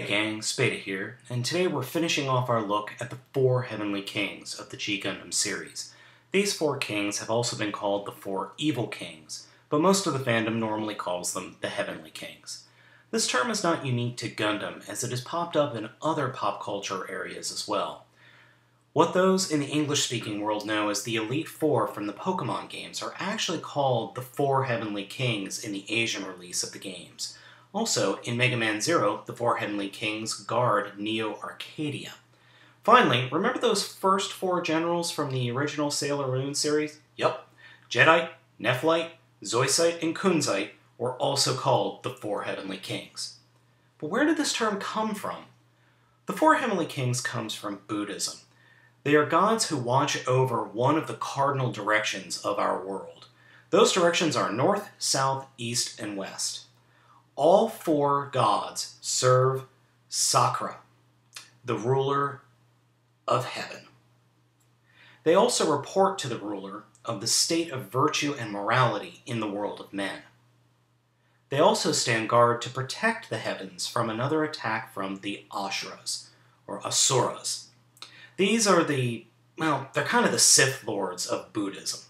Hey gang, Spada here, and today we're finishing off our look at the 4 Heavenly Kings of the G Gundam series. These 4 kings have also been called the 4 Evil Kings, but most of the fandom normally calls them the Heavenly Kings. This term is not unique to Gundam, as it has popped up in other pop culture areas as well. What those in the English-speaking world know as the Elite Four from the Pokemon games are actually called the 4 Heavenly Kings in the Asian release of the games. Also, in Mega Man Zero, the 4 Heavenly Kings guard Neo Arcadia. Finally, remember those first 4 generals from the original Sailor Moon series? Yup. Jadeite, Nephlite, Zoisite, and Kunzite were also called the 4 Heavenly Kings. But where did this term come from? The 4 Heavenly Kings comes from Buddhism. They are gods who watch over one of the cardinal directions of our world. Those directions are north, south, east, and west. All 4 gods serve Sakura, the ruler of heaven. They also report to the ruler of the state of virtue and morality in the world of men. They also stand guard to protect the heavens from another attack from the Asuras, or Asuras. These are they're kind of the Sith Lords of Buddhism.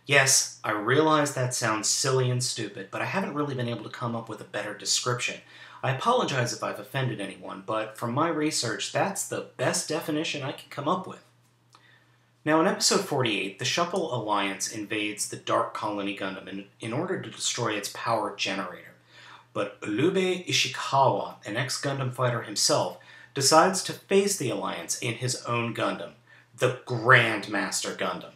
Yes, I realize that sounds silly and stupid, but I haven't really been able to come up with a better description. I apologize if I've offended anyone, but from my research, that's the best definition I can come up with. Now, in Episode 48, the Shuffle Alliance invades the Dark Colony Gundam in order to destroy its power generator. But Ulube Ishikawa, an ex-Gundam fighter himself, decides to face the Alliance in his own Gundam, the Grand Master Gundam.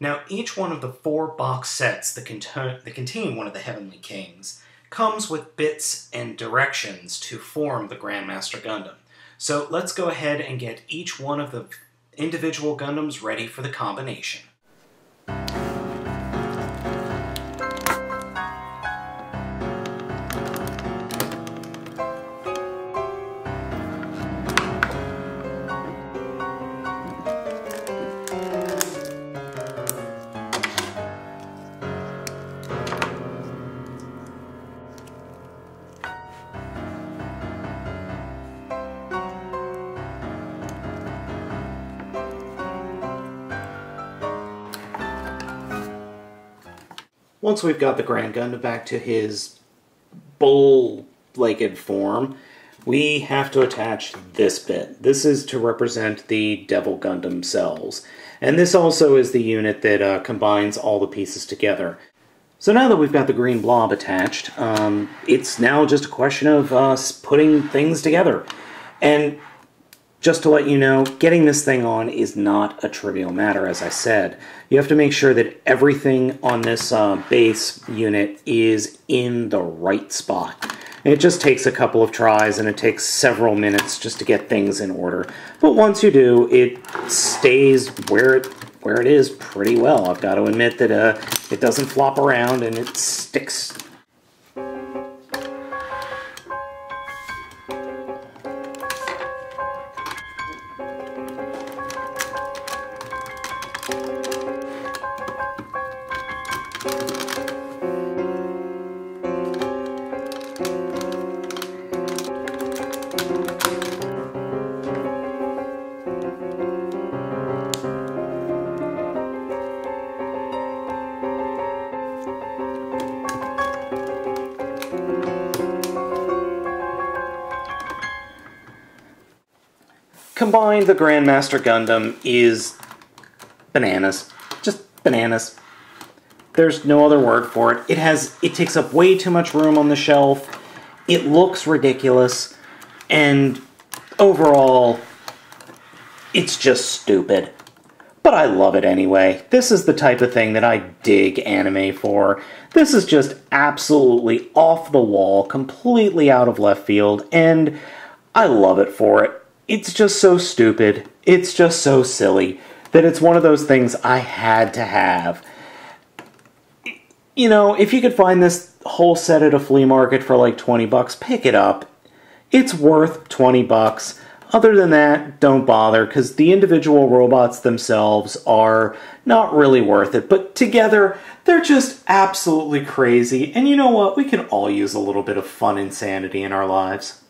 Now, each one of the 4 box sets that contain one of the Heavenly Kings comes with bits and directions to form the Grandmaster Gundam. So let's go ahead and get each one of the individual Gundams ready for the combination. Once we've got the Grand Gundam back to his bull-legged form, we have to attach this bit. This is to represent the Devil Gundam cells. And this also is the unit that combines all the pieces together. So now that we've got the green blob attached, it's now just a question of us putting things together. And just to let you know, getting this thing on is not a trivial matter, as I said. You have to make sure that everything on this base unit is in the right spot. And it just takes a couple of tries, and it takes several minutes just to get things in order. But once you do, it stays where it is pretty well. I've got to admit that it doesn't flop around, and it sticks. Combined, the Grandmaster Gundam is bananas. Just bananas. There's no other word for it. It takes up way too much room on the shelf. It looks ridiculous. And overall, it's just stupid. But I love it anyway. This is the type of thing that I dig anime for. This is just absolutely off the wall, completely out of left field, and I love it for it. It's just so stupid, it's just so silly, that it's one of those things I had to have. You know, if you could find this whole set at a flea market for like 20 bucks, pick it up. It's worth 20 bucks. Other than that, don't bother, because the individual robots themselves are not really worth it. But together, they're just absolutely crazy. And you know what? We can all use a little bit of fun insanity in our lives.